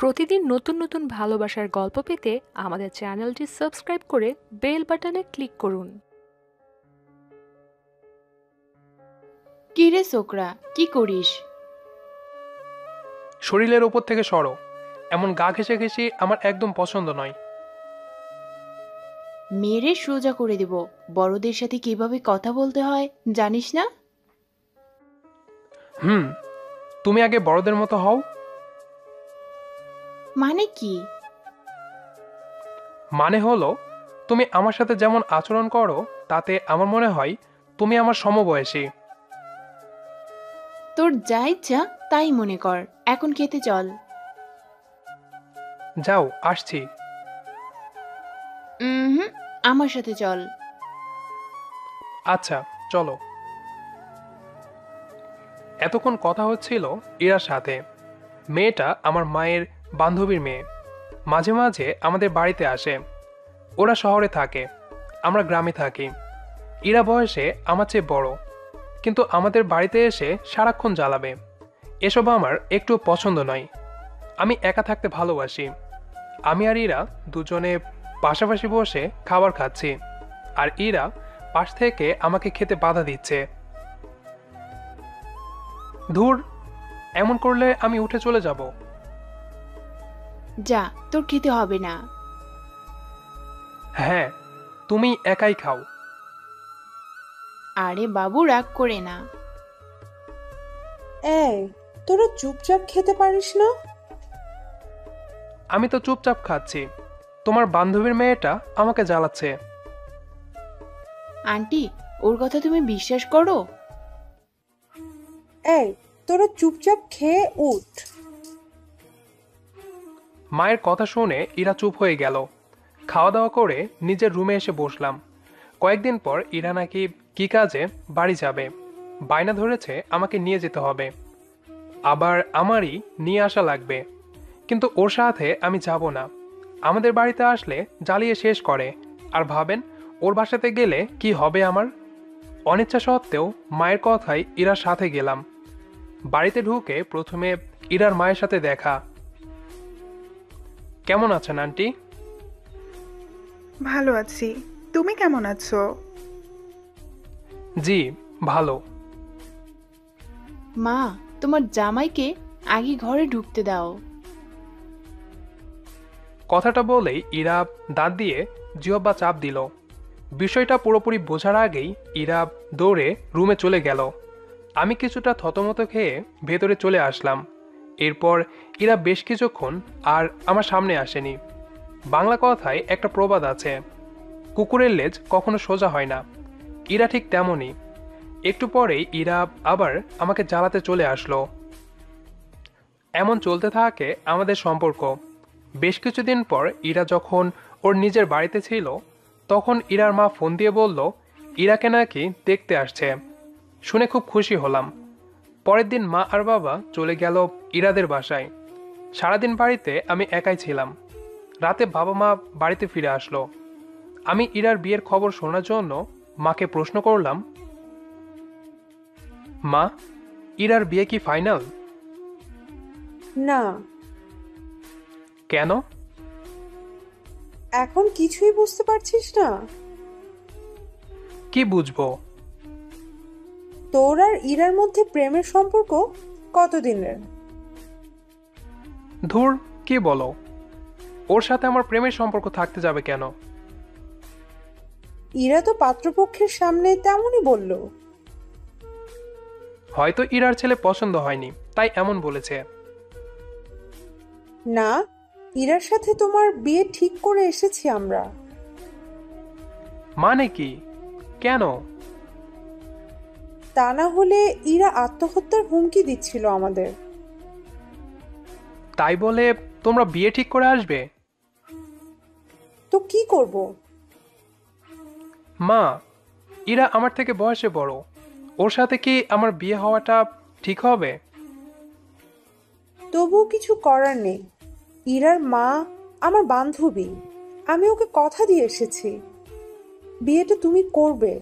প্রতিদিন নতুন নতুন ভালোবাসার গল্প পেতে আমাদের চ্যানেলটি সাবস্ক্রাইব করে বেল বাটনে ক্লিক করুন। কি রে ছোকরা, কি করিস? শরীরের ওপর থেকে সরো। এমন গা ঘেঁষে ঘেঁষে আমার একদম পছন্দ নয়। মেরে সোজা করে দেব। বড়দের সাথে কিভাবে কথা বলতে হয় জানিস না? তুমি আগে বড়দের মতো হও। মানে কি? মানে হলো, তুমি আমার সাথে যেমন আচরণ করো তাতে আমার মনে হয় তুমি আমার সমবয়সী। তোর যা ইচ্ছা তাই মনে কর। এখন খেতে চল। যাও, আসছি। হুম, আমার সাথে চল। আচ্ছা, চলো। এতক্ষণ কথা হচ্ছিল ইরার সাথে। মেয়েটা আমার মায়ের বান্ধবীর মেয়ে। মাঝে মাঝে আমাদের বাড়িতে আসে। ওরা শহরে থাকে, আমরা গ্রামে থাকি। ইরা বয়সে আমার চেয়ে বড়, কিন্তু আমাদের বাড়িতে এসে সারাক্ষণ জ্বালাবে। এসব আমার একটু পছন্দ নয়। আমি একা থাকতে ভালোবাসি। আমি আর ইরা দুজনে পাশাপাশি বসে খাবার খাচ্ছি, আর ইরা পাশ থেকে আমাকে খেতে বাধা দিচ্ছে। ধুর, এমন করলে আমি উঠে চলে যাব। যা, তোর খেতে হবে না। হ্যাঁ, তুমি একাই খাও। আরে বাবু, রাগ করে না। এই, তোরা চুপচাপ খেতে পারিস না? আমি তো চুপচাপ খাচ্ছি, তোমার বান্ধবীর মেয়েটা আমাকে জ্বালাচ্ছে। আন্টি, ওর কথা তুমি বিশ্বাস করো? এই, তোরা চুপচাপ খেয়ে উঠ। মায়ের কথা শুনে ইরা চুপ হয়ে গেল। খাওয়া দাওয়া করে নিজের রুমে এসে বসলাম। কয়েকদিন পর ইরা নাকি কি কাজে বাড়ি যাবে। বায়না ধরেছে আমাকে নিয়ে যেতে হবে, আবার আমারই নিয়ে আসা লাগবে। কিন্তু ওর সাথে আমি যাব না। আমাদের বাড়িতে আসলে জ্বালিয়ে শেষ করে। আর ভাবেন, ওর বাসাতে গেলে কি হবে আমার। অনিচ্ছা সত্ত্বেও মায়ের কথায় ইরার সাথে গেলাম। বাড়িতে ঢুকে প্রথমে ইরার মায়ের সাথে দেখা। কেমন আছেন আন্টি? ভালো আছি। তুমি কেমন আছো? জি, ভালো। মা, তোমার জামাইকে আগে ঘরে ঢুকতে দাও। কথাটা বলেই ইরা দাঁত দিয়ে জিহ্বা চাপ দিল। বিষয়টা পুরোপুরি বোঝার আগেই ইরা দৌড়ে রুমে চলে গেল। আমি কিছুটা থতমত খেয়ে ভেতরে চলে আসলাম। এরপর ইরা বেশ কিছুক্ষণ আর আমার সামনে আসেনি। বাংলা কথায় একটা প্রবাদ আছে, কুকুরের লেজ কখনো সোজা হয় না। ইরা ঠিক তেমনই। একটু পরেই ইরা আবার আমাকে জ্বালাতে চলে আসলো। এমন চলতে থাকে আমাদের সম্পর্ক। বেশ কিছুদিন পর ইরা যখন ওর নিজের বাড়িতে ছিল, তখন ইরার মা ফোন দিয়ে বলল ইরাকে নাকি দেখতে আসছে। শুনে খুব খুশি হলাম। পরের দিন মা আর বাবা চলে গেল ইরাদের বাসায়। সারাদিন বাড়িতে আমি একাই ছিলাম। রাতে বাবা মা বাড়িতে ফিরে আসলো। আমি ইরার বিয়ের খবর শোনার জন্য মাকে প্রশ্ন করলাম, মা, ইরার বিয়ে কি ফাইনাল? না। কেন? এখন কিছুই বুঝতে পারছিস না? কি বুঝবো? তোর আর ইরার মধ্যে প্রেমের সম্পর্ক কতদিনের? ধুর, কি বলো? ওর সাথে আমার প্রেমের সম্পর্ক থাকতে যাবে কেন? ইরা তো পাত্রপক্ষের সামনে তেমনই বলল। হয়তো ইরার ছেলে পছন্দ হয়নি, তাই এমন বলেছে। না, ইরার সাথে তোমার বিয়ে ঠিক করে এসেছি আমরা। মানে কি? কেন? তা না হলে ইরা আত্মহত্যার হুমকি দিচ্ছিল আমাদের। তাই বলে তোমরা বিয়ে ঠিক করে আসবে? তো কি করব? মা, ইরা আমার থেকে বয়সে বড়। ওর সাথে কি আমার বিয়ে হওয়াটা ঠিক হবে? তবুও কিছু করার নেই। ইরার মা আমার বান্ধবী। আমি ওকে কথা দিয়ে এসেছি, বিয়েটা তুমি করবে।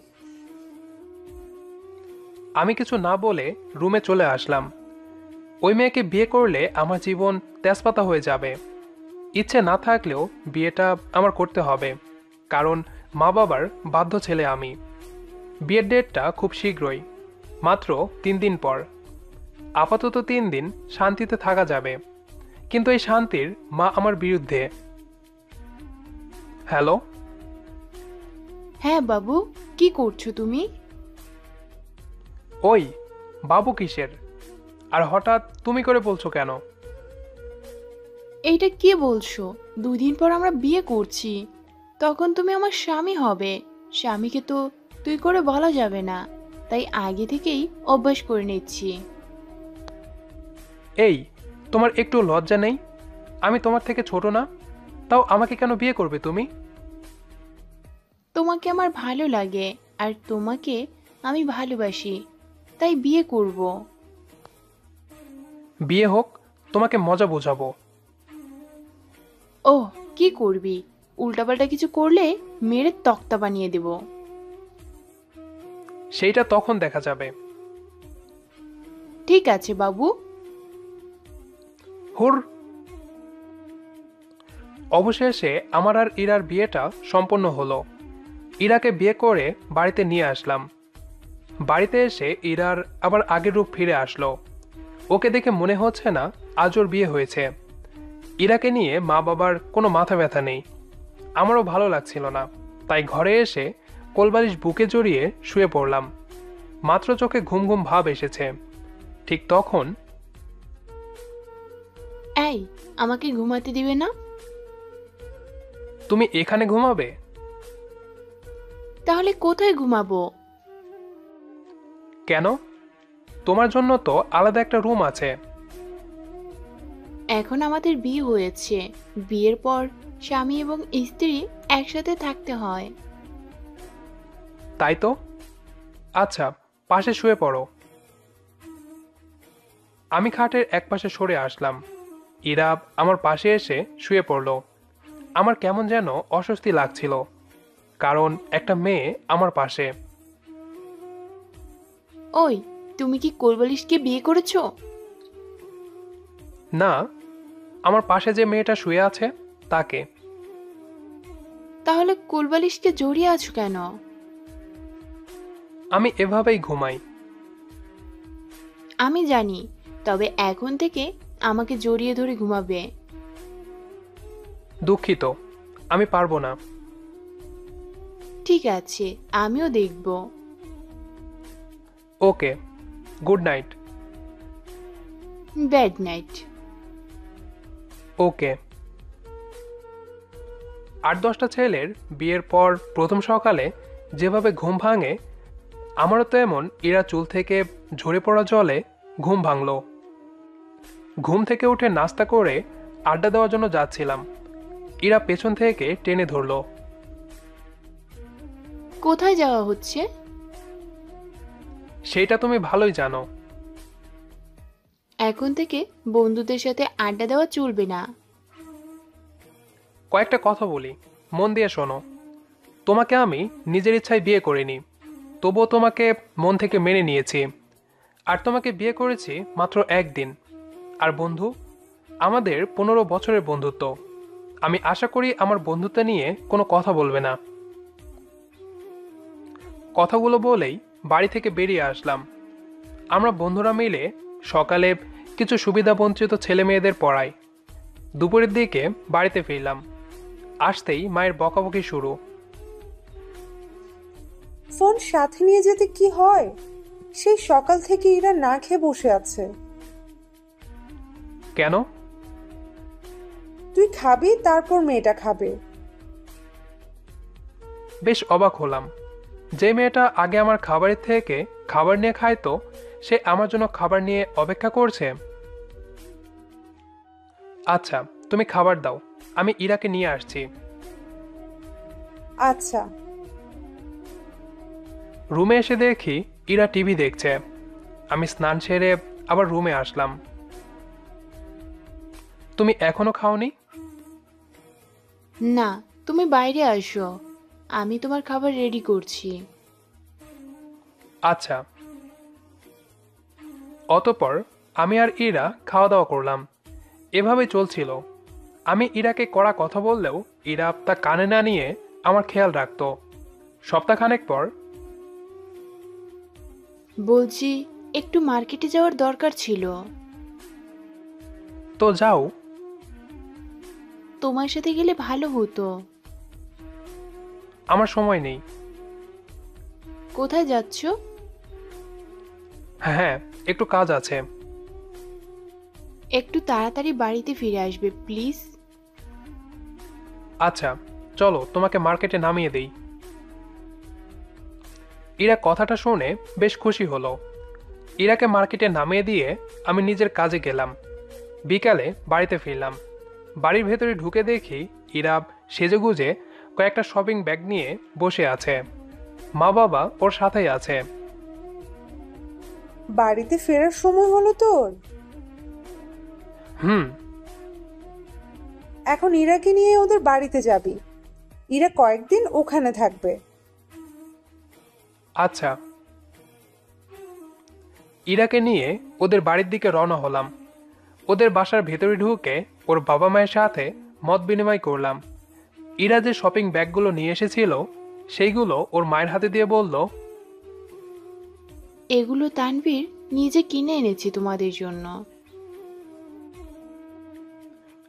আমি কিছু না বলে রুমে চলে আসলাম। ওই মেয়েকে বিয়ে করলে আমার জীবন তেজপাতা হয়ে যাবে। ইচ্ছে না থাকলেও বিয়েটা আমার করতে হবে, কারণ মা বাবার বাধ্য ছেলে আমি। বিয়ের ডেটটা খুব শীঘ্রই, মাত্র 3 দিন পর। আপাতত 3 দিন শান্তিতে থাকা যাবে, কিন্তু এই শান্তির মা আমার বিরুদ্ধে। হ্যালো। হ্যাঁ বাবু, কি করছো তুমি? ওই, বাবু কিসের? আর হঠাৎ তুমি করে বলছো কেন? এইটা কি বলছো? 2 দিন পর আমরা বিয়ে করছি, তখন তুমি আমার স্বামী হবে। স্বামীকে তো তুই করে বলা যাবে না, তাই আগে থেকেই অভ্যাস করে নিচ্ছি। এই, তোমার একটু লজ্জা নেই? আমি তোমার থেকে ছোট না? তাও আমাকে কেন বিয়ে করবে তুমি? তোমাকে আমার ভালো লাগে, আর তোমাকে আমি ভালোবাসি, তাই বিয়ে করব। বিয়ে হোক, তোমাকে মজা বোঝাবো। ওহ, কি করবি? উল্টাপাল্টা কিছু করলে মেরে তক্তা বানিয়ে দেব। সেইটা তখন দেখা যাবে। ঠিক আছে বাবু। হুর। অবশেষে আমার আর ইরার বিয়েটা সম্পন্ন হলো। ইরাকে বিয়ে করে বাড়িতে নিয়ে আসলাম। বাড়িতে এসে ইরার আবার আগের রূপ ফিরে আসলো। ওকে দেখে মনে হচ্ছে না আজ ওর বিয়ে হয়েছে। ইরাকে নিয়ে মা বাবার কোনো মাথা ব্যথা নেই। আমারও ভালো লাগছিল না, তাই ঘরে এসে কোলবালিশ বুকে জড়িয়ে শুয়ে পড়লাম। মাত্র চোখে ঘুম ঘুম ভাব এসেছে। ঠিক তখন এই, আমাকে ঘুমাতে দিবে না? তুমি এখানে ঘুমাবে? তাহলে কোথায় ঘুমাবো? কেন? তোমার জন্য তো আলাদা একটা রুম আছে। এখন আমাদের বিয়ে হয়েছে, বিয়ের পর স্বামী এবং স্ত্রী একসাথে থাকতে হয়। তাই তো। আচ্ছা, পাশে শুয়ে পড়ো। আমি খাটের একপাশে সরে আসলাম। ইরা আমার পাশে এসে শুয়ে পড়ল। আমার কেমন যেন অস্বস্তি লাগছিল, কারণ একটা মেয়ে আমার পাশে। ওই, তুমি কি কোলবালিশকে বিয়ে করেছো? না, আমার পাশে যে মেয়েটা শুয়ে আছে তাকে। তাহলে কোলবালিশকে জড়িয়ে আছো কেন? আমি এভাবেই ঘুমাই। আমি জানি, তবে এখন থেকে আমাকে জড়িয়ে ধরে ঘুমাবে। দুঃখিত, আমি পারবো না। ঠিক আছে, আমিও দেখব। Okay, good night. Bad night. Okay. 8-10টা ছেলের বিয়ের পর প্রথম সকালে যেভাবে ঘুম ভাঙে, আমারও তো এমন ইরা চুল থেকে ঝরে পড়া জলে ঘুম ভাঙল। ঘুম থেকে উঠে নাস্তা করে আড্ডা দেওয়ার জন্য যাচ্ছিলাম। ইরা পেছন থেকে টেনে ধরল। কোথায় যাওয়া হচ্ছে? সেইটা তুমি ভালোই জানো। এখন থেকে বন্ধুদের সাথে আড্ডা দেওয়া চলবে না। কয়েকটা কথা বলি, মন দিয়ে শোনো। তোমাকে আমি নিজের ইচ্ছায় বিয়ে করিনি, তবুও তোমাকে মন থেকে মেনে নিয়েছি। আর তোমাকে বিয়ে করেছি মাত্র 1 দিন। আর বন্ধু, আমাদের 15 বছরের বন্ধুত্ব। আমি আশা করি আমার বন্ধুত্ব নিয়ে কোনো কথা বলবে না। কথাগুলো বলেই বাড়ি থেকে বেরিয়ে আসলাম। আমরা বন্ধুরা মিলে সকালে কিছু সুবিধাবঞ্চিত ছেলে মেয়েদের পড়াই। দুপুরের দিকে বাড়িতে ফিরলাম। আসতেই মায়ের বকাবকি শুরু। ফোন সাথে নিয়ে যেতে কি হয়? সেই সকাল থেকে ইরা না খেয়ে বসে আছে। কেন? তুই খাবি, তারপর মেয়েটা খাবে। বেশ অবাক হলাম। যে মেয়েটা আগে আমার খাবারের থেকে খাবার নিয়ে খাইতো, সে আমার জন্য খাবার নিয়ে অপেক্ষা করছে। আচ্ছা, তুমি খাবার দাও, আমি ইরাকে নিয়ে আসছি। আচ্ছা। রুমে এসে দেখি ইরা টিভি দেখছে। আমি স্নান সেরে আবার রুমে আসলাম। তুমি এখনো খাওনি? না, তুমি বাইরে আসো, আমি তোমার খাবার রেডি করছি। আচ্ছা। অতঃপর আমি আর ইরা খাওয়া দাওয়া করলাম। এভাবেই চলছিল। আমি ইরাকে কড়া কথা বললেও ইরা তা কানে না নিয়ে আমার খেয়াল রাখতো। সপ্তাহখানেক পর বলছি, একটু মার্কেটে যাওয়ার দরকার ছিল। তো যাও। তোমার সাথে গেলে ভালো হতো। আমার সময় নেই। কোথায় যাচ্ছ? হ্যাঁ, একটু কাজ আছে। একটু তাড়াতাড়ি বাড়িতে ফিরে আসবে প্লিজ। আচ্ছা, চলো তোমাকে মার্কেটে নামিয়ে দেই। ইরা কথাটা শুনে বেশ খুশি হলো। ইরাকে মার্কেটে নামিয়ে দিয়ে আমি নিজের কাজে গেলাম। বিকালে বাড়িতে ফিরলাম। বাড়ির ভেতরে ঢুকে দেখি ইরা সেজেগুজে কয়েকটা শপিং ব্যাগ নিয়ে বসে আছে। মা বাবা ওর সাথেই আছে। বাড়িতে ফেরার সময় হলো তোর? হুম। এখন ইরাকে নিয়ে ওদের বাড়িতে যাবি। ইরা কয়েকদিন ওখানে থাকবে। আচ্ছা। ইরাকে নিয়ে ওদের বাড়ির দিকে রওনা হলাম। ওদের বাসার ভেতরে ঢুকে ওর বাবা মায়ের সাথে মত বিনিময় করলাম। ইরা যে শপিং ব্যাগগুলো নিয়ে এসেছিল সেইগুলো ওর মায়ের হাতে দিয়ে বলল, এগুলো তানভীর নিজে কিনে এনেছি তোমাদের জন্য।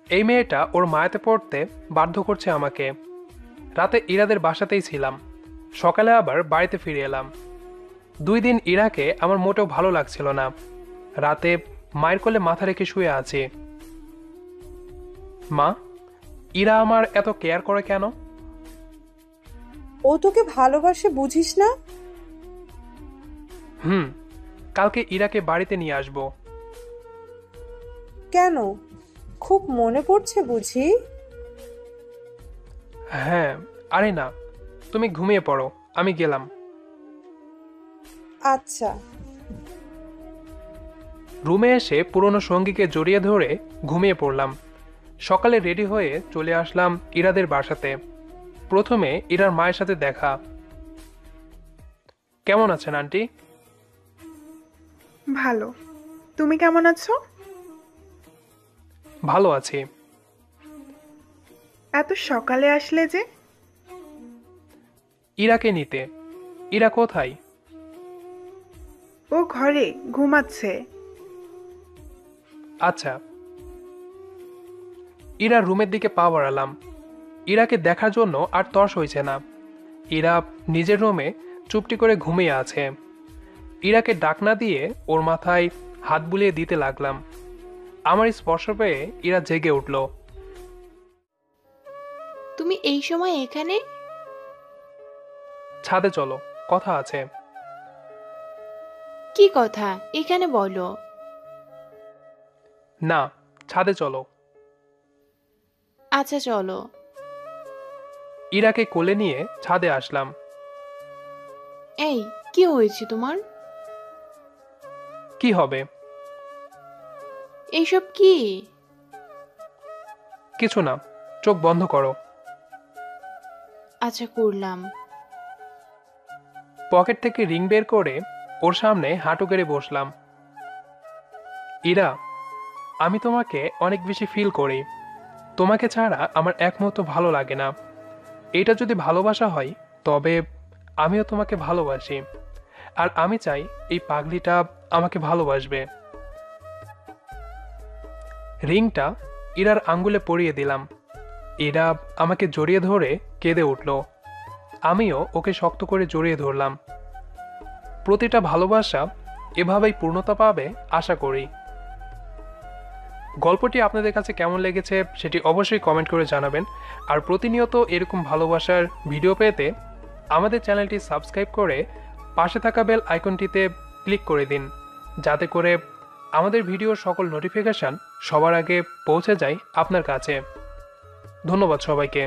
এই মেয়েটা ওর মায়াতে পড়তে বাধ্য করছে আমাকে। রাতে ইরাদের বাসাতেই ছিলাম। সকালে আবার বাড়িতে ফিরে এলাম। 2 দিন ইরাকে আমার মোটেও ভালো লাগছিল না। রাতে মায়ের কোলে মাথা রেখে শুয়ে আছি। মা, ইরা আমার এত কেয়ার করে কেন? ও তোকে ভালোবাসে, বুঝিস না? কালকে ইরাকে বাড়িতে নিয়ে আসবো। কেন, খুব মনে পড়ছে বুঝি? হ্যাঁ। আরে না, তুমি ঘুমিয়ে পড়ো, আমি গেলাম। আচ্ছা। রুমে এসে পুরনো সঙ্গীকে জড়িয়ে ধরে ঘুমিয়ে পড়লাম। সকালে রেডি হয়ে চলে আসলাম ইরাদের বাসাতে। প্রথমে ইরার মায়ের সাথে দেখা। কেমন আছেন আন্টি? ভালো। তুমি কেমন আছো? ভালো আছি। এত সকালে আসলে যে? ইরাকে নিতে। ইরা কোথায়? ও ঘরে ঘুমাচ্ছে। আচ্ছা। ইরা রুমের দিকে পা বাড়ালাম। ইরাকে দেখার জন্য আর তর্স হয়েছে না। ইরা নিজের রুমে চুপটি করে ঘুমিয়ে আছে। ইরাকে ডাক না দিয়ে ওর মাথায় হাত বুলিয়ে দিতে লাগলাম। আমার স্পর্শ পেয়ে ইরা জেগে উঠল। তুমি এই সময় এখানে? ছাদে চলো, কথা আছে। কি কথা, এখানে বলো। না, ছাদে চলো। আচ্ছা চলো। ইরাকে কোলে নিয়ে ছাদে আসলাম। এই, কি হয়েছে তোমার? কি হবে? এইসব কি? কিছু না, চোখ বন্ধ করো। আচ্ছা করলাম। পকেট থেকে রিং বের করে ওর সামনে হাঁটু গেড়ে বসলাম। ইরা, আমি তোমাকে অনেক বেশি ফিল করি। তোমাকে ছাড়া আমার এক মুহূর্ত ভালো লাগে না। এটা যদি ভালোবাসা হয় তবে আমিও তোমাকে ভালোবাসি। আর আমি চাই এই পাগলিটা আমাকে ভালোবাসবে। রিংটা ইরার আঙ্গুলে পরিয়ে দিলাম। ইরা আমাকে জড়িয়ে ধরে কেঁদে উঠল। আমিও ওকে শক্ত করে জড়িয়ে ধরলাম। প্রতিটা ভালোবাসা এভাবেই পূর্ণতা পাবে আশা করি। গল্পটি আপনাদের কাছে কেমন লেগেছে সেটি অবশ্যই কমেন্ট করে জানাবেন। আর প্রতিনিয়ত এরকম ভালোবাসার ভিডিও পেতে আমাদের চ্যানেলটি সাবস্ক্রাইব করে পাশে থাকা বেল আইকনটিতে ক্লিক করে দিন, যাতে করে আমাদের ভিডিওর সকল নোটিফিকেশন সবার আগে পৌঁছে যায় আপনার কাছে। ধন্যবাদ সবাইকে।